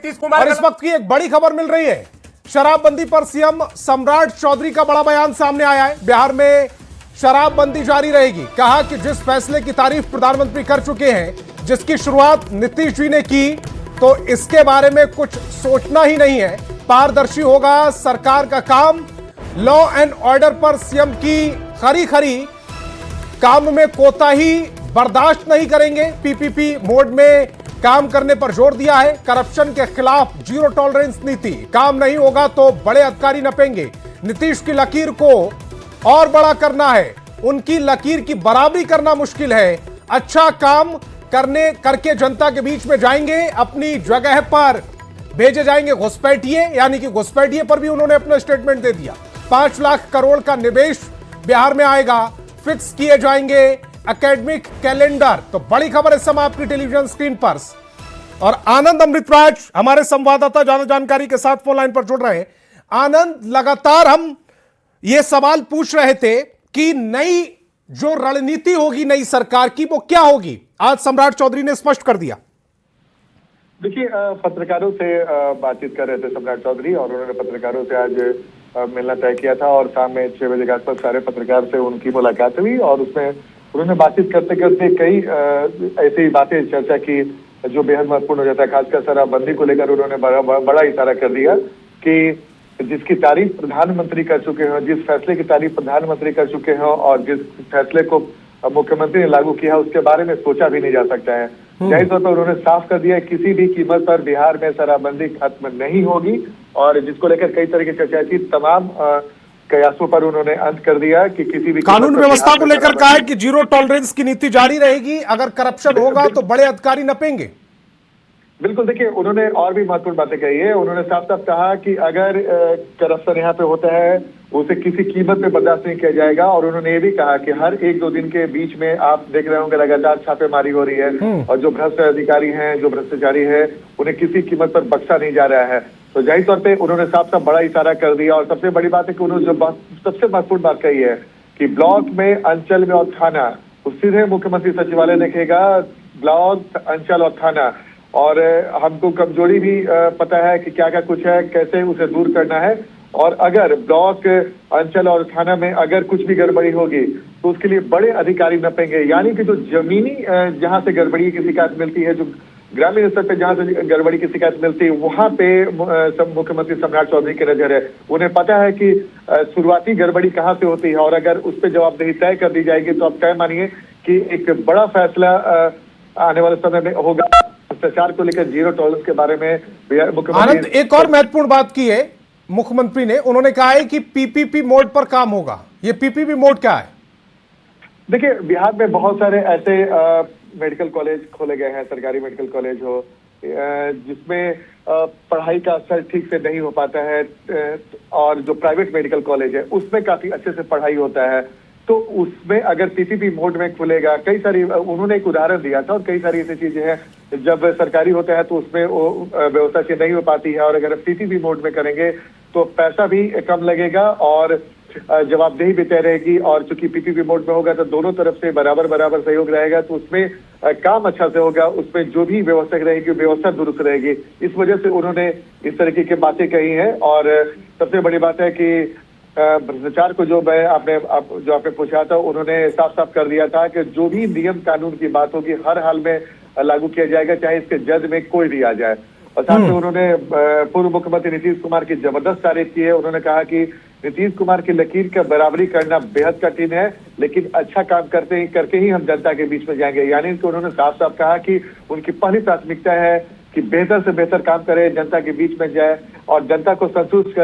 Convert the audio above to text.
नीतीश कुमार। और इस वक्त की एक बड़ी खबर मिल रही है, शराबबंदी पर सीएम सम्राट चौधरी का बड़ा बयान सामने आया है। बिहार में शराबबंदी जारी रहेगी। कहा कि जिस फैसले की तारीफ प्रधानमंत्री कर चुके हैं, जिसकी शुरुआत नीतीश जी ने की, तो इसके बारे में कुछ सोचना ही नहीं है। पारदर्शी होगा सरकार का काम। लॉ एंड ऑर्डर पर सीएम की खरी काम में कोताही बर्दाश्त नहीं करेंगे। पीपीपी मोड में काम करने पर जोर दिया है। करप्शन के खिलाफ जीरो टॉलरेंस नीति। काम नहीं होगा तो बड़े अधिकारी नपेंगे। नीतीश की लकीर को और बड़ा करना है, उनकी लकीर की बराबरी करना मुश्किल है। अच्छा काम करके जनता के बीच में जाएंगे, अपनी जगह पर भेजे जाएंगे घुसपैठिए, यानी कि घुसपैठिए पर भी उन्होंने अपना स्टेटमेंट दे दिया। 5 लाख करोड़ का निवेश बिहार में आएगा, फिक्स किए जाएंगे एकेडमिक कैलेंडर। तो बड़ी खबर इस समय आपकी टेलीविजन स्क्रीन पर। और आनंद अमृतराज हमारे संवाददाता ज्यादा जानकारी के साथ फोन लाइन पर जुड़ रहे हैं। आनंद, लगातार हम ये सवाल पूछ रहे थे कि नई जो रणनीति होगी नई सरकार की, वो क्या होगी। आज सम्राट चौधरी ने स्पष्ट कर दिया। देखिए, पत्रकारों से बातचीत कर रहे थे सम्राट चौधरी, और उन्होंने पत्रकारों से आज मिलना तय किया था, और शाम में 6 बजे के आसपास सारे पत्रकार से उनकी मुलाकात हुई, और उसमें उन्होंने बातचीत करते करते कई ऐसी बातें चर्चा की जो बेहद महत्वपूर्ण हो जाता है। खासकर शराबबंदी को लेकर उन्होंने बड़ा इशारा कर दिया कि जिसकी तारीफ प्रधानमंत्री कर चुके हैं, जिस फैसले की तारीफ प्रधानमंत्री कर चुके हैं, और जिस फैसले को मुख्यमंत्री ने लागू किया उसके बारे में सोचा भी नहीं जा सकता है। जाहिर तौर पर उन्होंने साफ कर दिया किसी भी कीमत पर बिहार में शराबबंदी खत्म नहीं होगी, और जिसको लेकर कई तरह की चर्चा थी, तमाम कयासों पर उन्होंने अंत कर दिया कि किसी भी कानून व्यवस्था को लेकर कहा है कि जीरो टॉलरेंस की नीति जारी रहेगी। अगर करप्शन होगा तो बड़े अधिकारी नपेंगे। बिल्कुल, देखिए, उन्होंने और भी महत्वपूर्ण बातें कही है। उन्होंने साफ साफ कहा कि अगर करप्शन यहाँ पे होता है उसे किसी कीमत पे बर्दाश्त नहीं किया जाएगा, और उन्होंने ये भी कहा कि हर 1-2 दिन के बीच में आप देख रहे होंगे लगातार छापेमारी हो रही है, और जो भ्रष्ट अधिकारी हैं, जो भ्रष्टाचारी है, उन्हें किसी कीमत पर बख्शा नहीं जा रहा है। तो जाहिर तौर पे उन्होंने साफ साफ बड़ा इशारा कर दिया, और सबसे बड़ी बात है कि उन्होंने जो सबसे महत्वपूर्ण बात कही है कि ब्लॉक में, अंचल में और थाना, सीधे मुख्यमंत्री सचिवालय देखेगा ब्लॉक, अंचल और थाना, और हमको कमजोरी भी पता है कि क्या क्या कुछ है, कैसे उसे दूर करना है, और अगर ब्लॉक, अंचल और थाना में अगर कुछ भी गड़बड़ी होगी तो उसके लिए बड़े अधिकारी नपेंगे। यानी कि जो जमीनी जहां से गड़बड़ी की शिकायत मिलती है, जो ग्रामीण स्तर पे जहां से गड़बड़ी की शिकायत मिलती है, वहां पे मुख्यमंत्री सम्राट चौधरी की नजर है। उन्हें पता है कि शुरुआती गड़बड़ी कहाँ से होती है, और अगर उस पर जवाबदेही तय कर दी जाएगी तो आप तय मानिए कि एक बड़ा फैसला आने वाले समय में होगा। भ्रष्टाचार को लेकर जीरो टॉलरेंस के बारे में मुख्यमंत्री। आनंद, एक और महत्वपूर्ण बात की है मुख्यमंत्री ने, उन्होंने कहा है कि पीपीपी मोड पर काम होगा। ये पीपीपी मोड क्या है? देखिए, बिहार में बहुत सारे ऐसे मेडिकल कॉलेज खोले गए हैं, सरकारी मेडिकल कॉलेज हो, जिसमें पढ़ाई का असर ठीक से नहीं हो पाता है, और जो प्राइवेट मेडिकल कॉलेज है उसमें काफी अच्छे से पढ़ाई होता है। तो उसमें अगर पीपीपी मोड में खुलेगा, कई सारी, उन्होंने एक उदाहरण दिया था, और कई सारी ऐसी चीजें हैं जब सरकारी होता है तो उसमें व्यवस्था से नहीं हो पाती है, और अगर पीपीपी मोड में करेंगे तो पैसा भी कम लगेगा और जवाबदेही भी तय रहेगी। और चूंकि पीपीपी मोड में होगा तो दोनों तरफ से बराबर सहयोग रहेगा, तो उसमें काम अच्छा से होगा, उसमें जो भी व्यवस्था रहेगी व्यवस्था दुरुस्त रहेगी। इस वजह से उन्होंने इस तरीके की बातें कही हैं। और सबसे बड़ी बात है कि भ्रष्टाचार को जो आपने पूछा था, उन्होंने साफ साफ कर दिया था कि जो भी नियम कानून की बात होगी हर हाल में लागू किया जाएगा, चाहे इसके जज में कोई भी आ जाए। और साथ में उन्होंने पूर्व मुख्यमंत्री नीतीश कुमार की जबरदस्त तारीफ की है। उन्होंने कहा कि नीतीश कुमार की लकीर का बराबरी करना बेहद कठिन है, लेकिन अच्छा काम करके ही हम जनता के बीच में जाएंगे। यानी कि उन्होंने साफ साफ कहा कि उनकी पहली प्राथमिकता है कि बेहतर से बेहतर काम करे, जनता के बीच में जाए और जनता को संतुष्ट करे।